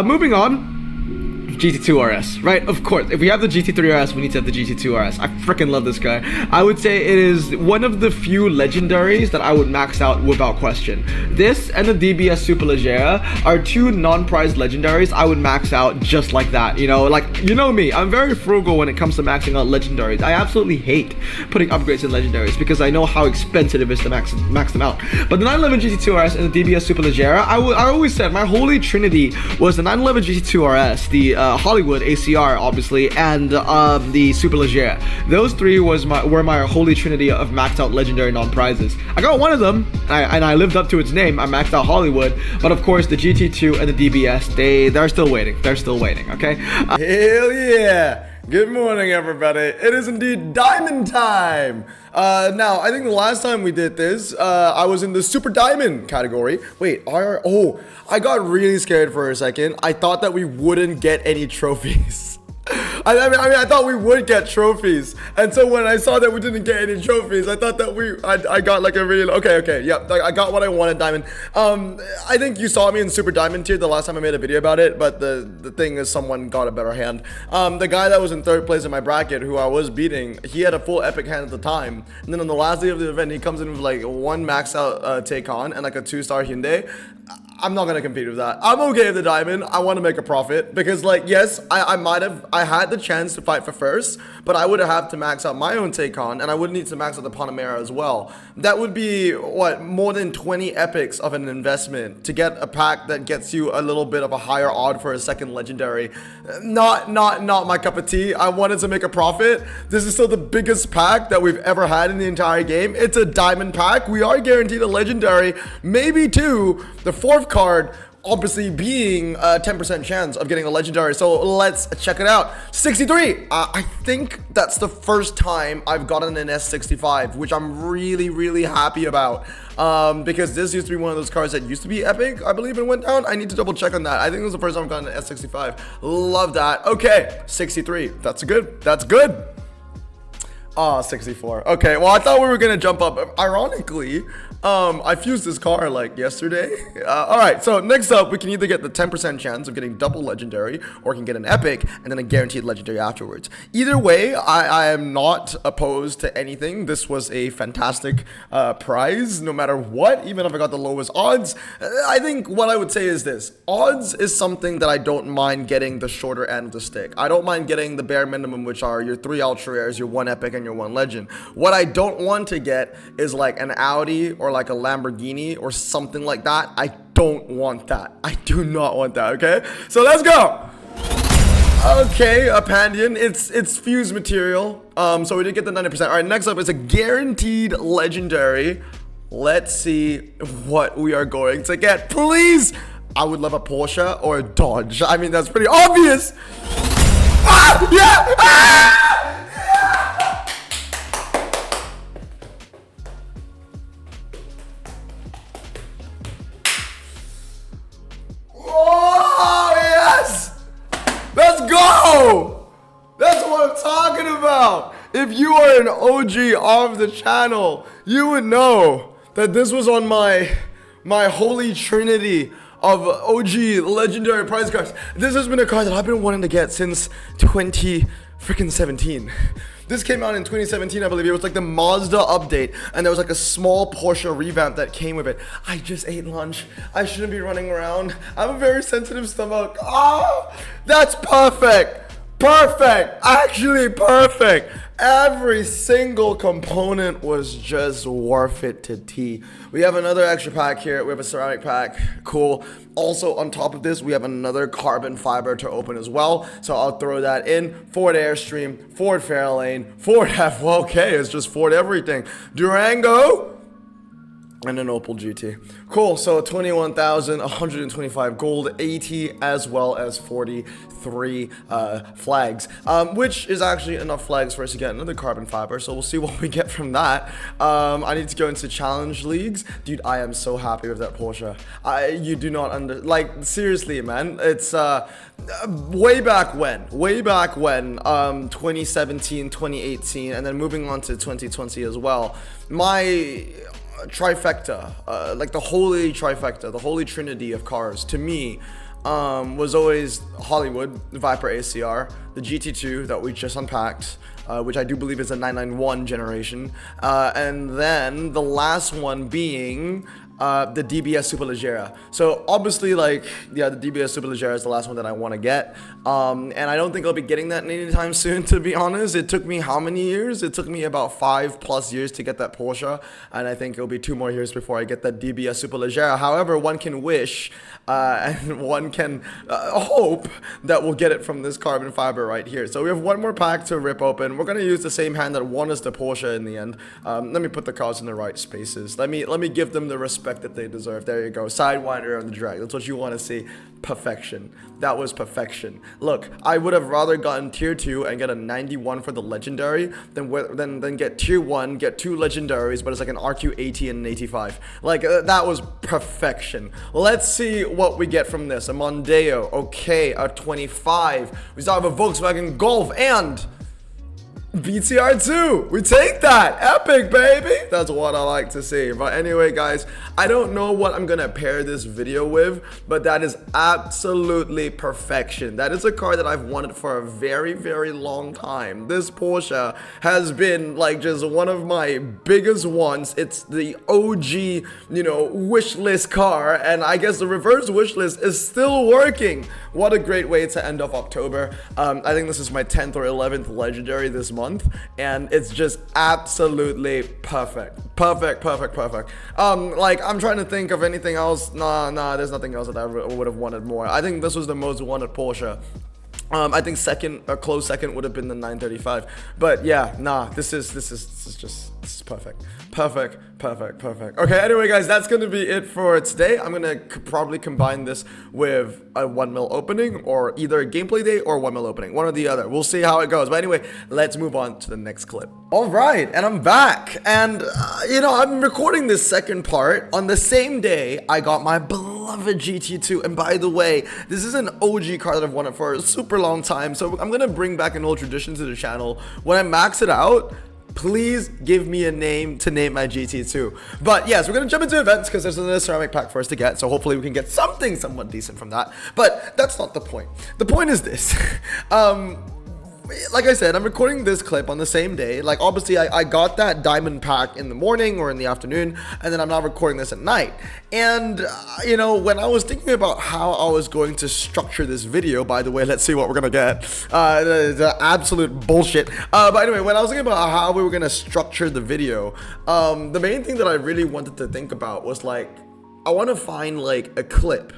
Moving on. GT2 RS, right? Of course, if we have the GT3 RS, we need to have the GT2 RS. I freaking love this guy. I would say it is one of the few legendaries that I would max out without question. This and the DBS Superleggera are two non-prized legendaries I would max out just like that. You know, like, you know me, I'm very frugal when it comes to maxing out legendaries. I absolutely hate putting upgrades in legendaries because I know how expensive it is to max them out. But the 911 GT2 RS and the DBS Superleggera, I always said my holy trinity was the 911 GT2 RS, the Hollywood ACR, obviously, and the Superleggera. Those three were my holy trinity of maxed out legendary non-prizes. I got one of them, and I lived up to its name. I maxed out Hollywood, but of course the GT2 and the DBS, they're still waiting. They're still waiting. Okay. Hell yeah! Good morning, everybody. It is indeed diamond time. Now, I think the last time we did this, I was in the super diamond category. Wait, I got really scared for a second. I thought that we wouldn't get any trophies. I mean, I thought we would get trophies, and so when I saw that we didn't get any trophies, I thought that I got like a really okay, yep, I got what I wanted, diamond. I think you saw me in super diamond tier the last time I made a video about it, but the thing is, someone got a better hand. The guy that was in third place in my bracket, who I was beating, he had a full epic hand at the time, and then on the last day of the event, he comes in with like one max out take on and like a 2-star Hyundai. I'm not gonna compete with that. I'm okay with the diamond. I want to make a profit because, like, yes, I had the chance to fight for first, but I would have to max out my own take on, and I would need to max out the Panamera as well. That would be what, more than 20 epics of an investment to get a pack that gets you a little bit of a higher odd for a second legendary. Not my cup of tea. I wanted to make a profit. This is still the biggest pack that we've ever had in the entire game. It's a diamond pack. We are guaranteed a legendary, maybe two. The fourth card obviously being a 10% chance of getting a legendary, so let's check it out. 63. I think that's the first time I've gotten an S65, which I'm really happy about, because this used to be one of those cards that used to be epic, I believe, and went down. I need to double check on that. I think it was the first time I've gotten an S65. Love that. Okay, 63. That's good. 64. Okay, well, I thought we were gonna jump up. Ironically, I fused this car like yesterday. Alright, so next up, we can either get the 10% chance of getting double legendary, or we can get an epic and then a guaranteed legendary afterwards. Either way, I am not opposed to anything. This was a fantastic prize, no matter what, even if I got the lowest odds. I think what I would say is this: odds is something that I don't mind getting the shorter end of the stick. I don't mind getting the bare minimum, which are your 3 ultra rares, your 1 epic, and your 1 legend. What I don't want to get is like an Audi or like a Lamborghini or something like that. I don't want that. I do not want that. Okay, so let's go. Okay, a Pandian. It's fused material. So we did get the 90%. All right, next up is a guaranteed legendary. Let's see what we are going to get. Please, I would love a Porsche or a Dodge. I mean, that's pretty obvious. Ah, yeah. Ah! That's what I'm talking about. If you are an OG of the channel, you would know that this was on my holy trinity of OG legendary prize cards. This has been a card that I've been wanting to get since 2017. This came out in 2017, I believe. It was like the Mazda update, and there was like a small Porsche revamp that came with it. I just ate lunch. I shouldn't be running around. I have a very sensitive stomach. Oh, that's perfect. Perfect. Actually perfect. Every single component was just worth it to tea. We have another extra pack here. We have a ceramic pack. Cool. Also, on top of this, we have another carbon fiber to open as well. So I'll throw that in. Ford Airstream, Ford Fairlane, Ford F. Well, okay, it's just Ford everything. Durango. And an Opel GT. Cool, so 21,125 gold, 80 as well as 43 flags, which is actually enough flags for us to get another carbon fiber, so we'll see what we get from that. I need to go into challenge leagues. Dude, I am so happy with that Porsche. You do not like, seriously, man, it's way back when, 2017, 2018, and then moving on to 2020 as well. My trifecta, like the holy trifecta, the holy trinity of cars, to me, was always Hollywood Viper ACR, the GT2 that we just unpacked, which I do believe is a 991 generation, and then the last one being the DBS Superleggera. So obviously, like, yeah, the DBS Superleggera is the last one that I want to get, and I don't think I'll be getting that anytime soon, to be honest. It took me how many years? It took me about 5+ years to get that Porsche, and I think it'll be 2 more years before I get that DBS Superleggera. However, one can wish, and one can hope that we'll get it from this carbon fiber right here. So we have one more pack to rip open. We're gonna use the same hand that won us the Porsche in the end. Let me put the cards in the right spaces. Let me give them the respect that they deserve. There you go. Sidewinder on the drag. That's what you want to see. Perfection. That was perfection. Look, I would have rather gotten tier 2 and get a 91 for the legendary than get tier 1, get 2 legendaries, but it's like an RQ 80 and an 85. Like, that was perfection. Let's see what we get from this. A Mondeo. Okay, a 25. We still have a Volkswagen Golf and VTR2, we take that. Epic, baby. That's what I like to see. But anyway, guys, I don't know what I'm gonna pair this video with, but that is absolutely perfection. That is a car that I've wanted for a very, very long time. This Porsche has been like just one of my biggest wants. It's the OG, wish list car, and I guess the reverse wish list is still working. What a great way to end off October. I think this is my 10th or 11th legendary this month, and it's just absolutely perfect. Perfect. Like, I'm trying to think of anything else. Nah, there's nothing else that I would have wanted more. I think this was the most wanted Porsche. I think a close second would have been the 935, but yeah, nah, this is perfect. Okay, anyway, guys, that's gonna be it for today. I'm gonna probably combine this with a 1 mil opening, or either a gameplay day or 1 mil opening, one or the other. We'll see how it goes. But anyway, let's move on to the next clip. All right, and I'm back, and I'm recording this second part on the same day I got my beloved GT2. And by the way, this is an OG car that I've wanted for a super long time, so I'm gonna bring back an old tradition to the channel. When I max it out, please give me a name to name my GT2. But yes, we're gonna jump into events because there's another ceramic pack for us to get, so hopefully we can get something somewhat decent from that. But that's not the point. The point is this. Like I said, I'm recording this clip on the same day. Like, obviously, I got that diamond pack in the morning or in the afternoon, and then I'm now recording this at night. And, when I was thinking about how I was going to structure this video, by the way, let's see what we're gonna get. The absolute bullshit. But anyway, when I was thinking about how we were gonna structure the video, the main thing that I really wanted to think about was, like, I want to find, like, a clip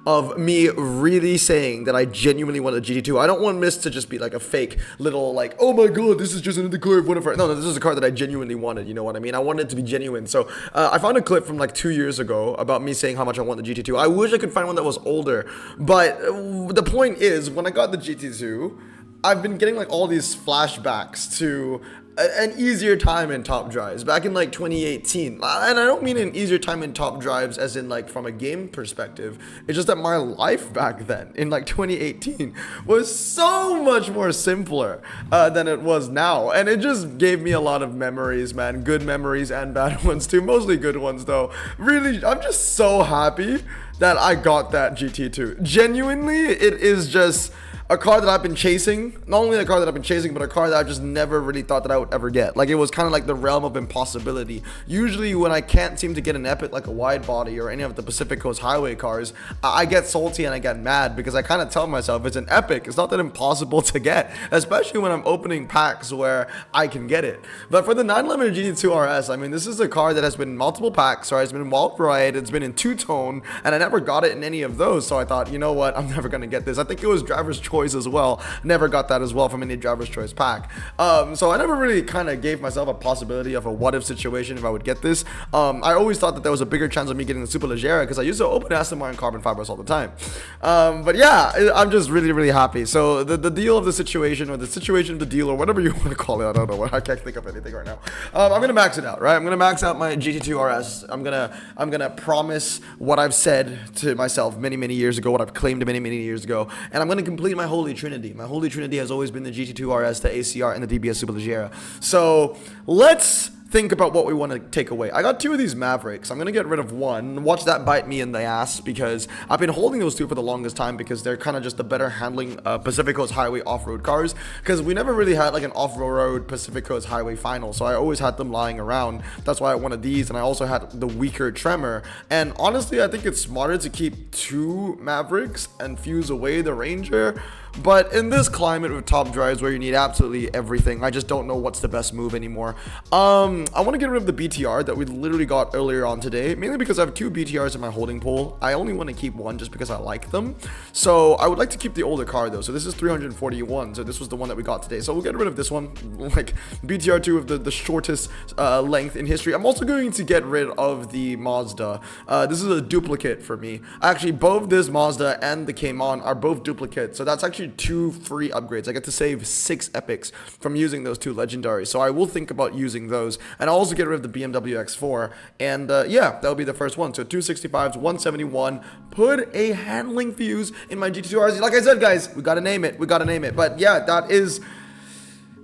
of me really saying that I genuinely want a GT2. I don't want this to just be like a fake little, like, oh my god, this is just another car of whatever. No, this is a car that I genuinely wanted, you know what I mean? I wanted it to be genuine. So I found a clip from like 2 years ago about me saying how much I want the GT2. I wish I could find one that was older, but the point is, when I got the GT2, I've been getting like all these flashbacks to an easier time in top drives back in like 2018, and I don't mean an easier time in top drives as in like from a game perspective. It's just that my life back then in like 2018 was so much more simpler than it was now, and it just gave me a lot of memories, man. Good memories and bad ones too, mostly good ones though. Really, I'm just so happy that I got that GT2. Genuinely, it is just a car that I've been chasing. Not only a car that I've been chasing, but a car that I just never really thought that I would ever get. Like, it was kind of like the realm of impossibility. Usually when I can't seem to get an epic like a wide body or any of the Pacific Coast Highway cars, I get salty and I get mad because I kind of tell myself it's an epic. It's not that impossible to get, especially when I'm opening packs where I can get it. But for the 911 GT2 RS, I mean, this is a car that has been in multiple packs, right? It's been in Walt Ride, it's been in two-tone, and I never got it in any of those. So I thought, you know what? I'm never going to get this. I think it was driver's choice as well. Never got that as well from any driver's choice pack. So I never really kind of gave myself a possibility of a what if situation if I would get this. I always thought that there was a bigger chance of me getting the Superleggera because I used to open Aston Martin carbon fibers all the time. But yeah, I'm just really happy. So the deal of the situation, or the situation of the deal, or whatever you want to call it, I don't know. I can't think of anything right now. I'm gonna max it out, right? I'm gonna max out my GT2 RS. I'm gonna promise what I've said to myself many years ago, what I've claimed many years ago, and I'm gonna complete my holy trinity. My holy trinity has always been the GT2 RS, the ACR, and the DBS Superleggera. So let's think about what we want to take away. I got 2 of these Mavericks. I'm gonna get rid of one. Watch that bite me in the ass, because I've been holding those 2 for the longest time, because they're kind of just the better handling Pacific Coast Highway off-road cars, because we never really had like an off-road Pacific Coast Highway final, so I always had them lying around. That's why I wanted these, and I also had the weaker Tremor. And honestly, I think it's smarter to keep 2 Mavericks and fuse away the Ranger. But in this climate with top drives where you need absolutely everything, I just don't know what's the best move anymore. I want to get rid of the BTR that we literally got earlier on today, mainly because I have 2 BTRs in my holding pool. I only want to keep one just because I like them. So I would like to keep the older car though. So this is 341. So this was the one that we got today. So we'll get rid of this one, like BTR2 of the shortest length in history. I'm also going to get rid of the Mazda. This is a duplicate for me. Actually, both this Mazda and the Cayman are both duplicates. So that's actually 2 free upgrades. I get to save 6 epics from using those 2 legendaries, so I will think about using those. And I'll also get rid of the BMW X4, and yeah, that'll be the first one. So 265s, 171. Put a handling fuse in my GT2 RS. Like I said, guys, we gotta name it. But yeah, that is.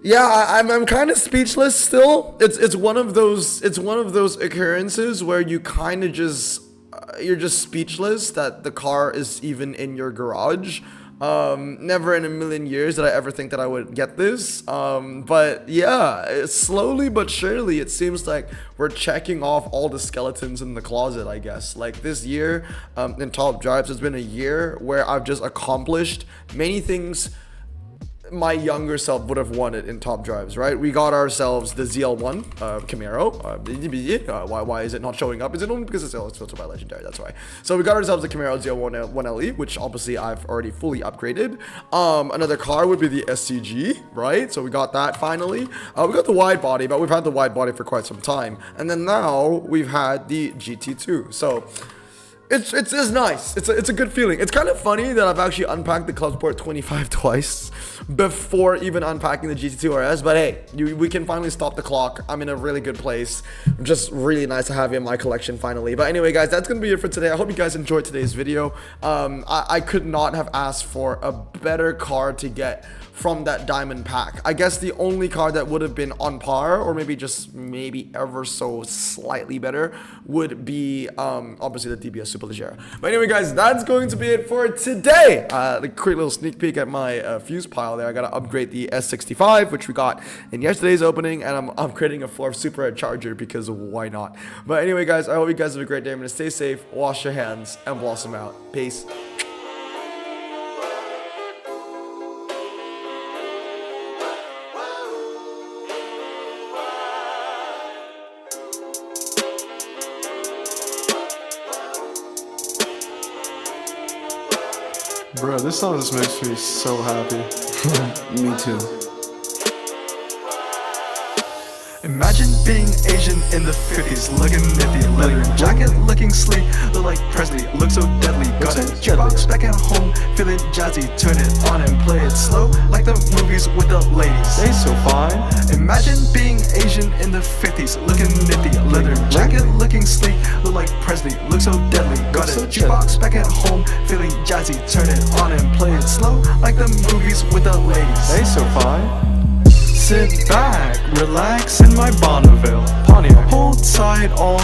Yeah, I'm kind of speechless still. It's one of those occurrences where you kind of just you're just speechless that the car is even in your garage. Never in a million years did I ever think that I would get this. But yeah, slowly but surely it seems like we're checking off all the skeletons in the closet, I guess. Like this year, in Top Drives, has been a year where I've just accomplished many things my younger self would have wanted in Top Drives, right? We got ourselves the ZL1 Camaro. Why is it not showing up? Is it only because it's filtered by Legendary? That's why. So we got ourselves the Camaro ZL1 1LE, which obviously I've already fully upgraded. Another car would be the SCG, right? So we got that finally. We got the wide body, but we've had the wide body for quite some time. And then now we've had the GT2. So it's nice. It's a good feeling. It's kind of funny that I've actually unpacked the Club Sport 25 twice before even unpacking the GT2 RS. But hey, we can finally stop the clock. I'm in a really good place. Just really nice to have you in my collection finally. But anyway, guys, that's gonna be it for today. I hope you guys enjoyed today's video. I could not have asked for a better car to get from that diamond pack. I guess the only car that would have been on par, or maybe ever so slightly better, would be obviously the DBS Superleggera. But anyway, guys, that's going to be it for today. The quick little sneak peek at my fuse pile there. I gotta upgrade the S65, which we got in yesterday's opening, and I'm upgrading a 4th supercharger because why not? But anyway, guys, I hope you guys have a great day. I'm gonna stay safe, wash your hands, and blossom out. Peace. Bro, this song just makes me so happy. Me too. Imagine being Asian in the 50s, looking nifty, leather jacket, looking sleek, look like Presley, look so deadly. Got a jukebox back at home, feeling jazzy, turn it on and play it slow, like the movies with the ladies. They so fine. Imagine being Asian in the 50s, looking nifty, leather jacket, looking sleek, look like Presley, look so deadly. Got a jukebox back at home, feeling jazzy, turn it on and play it slow, like the movies with the ladies. They so fine. Sit back, relax in my Bonneville Pontiac. Hold tight all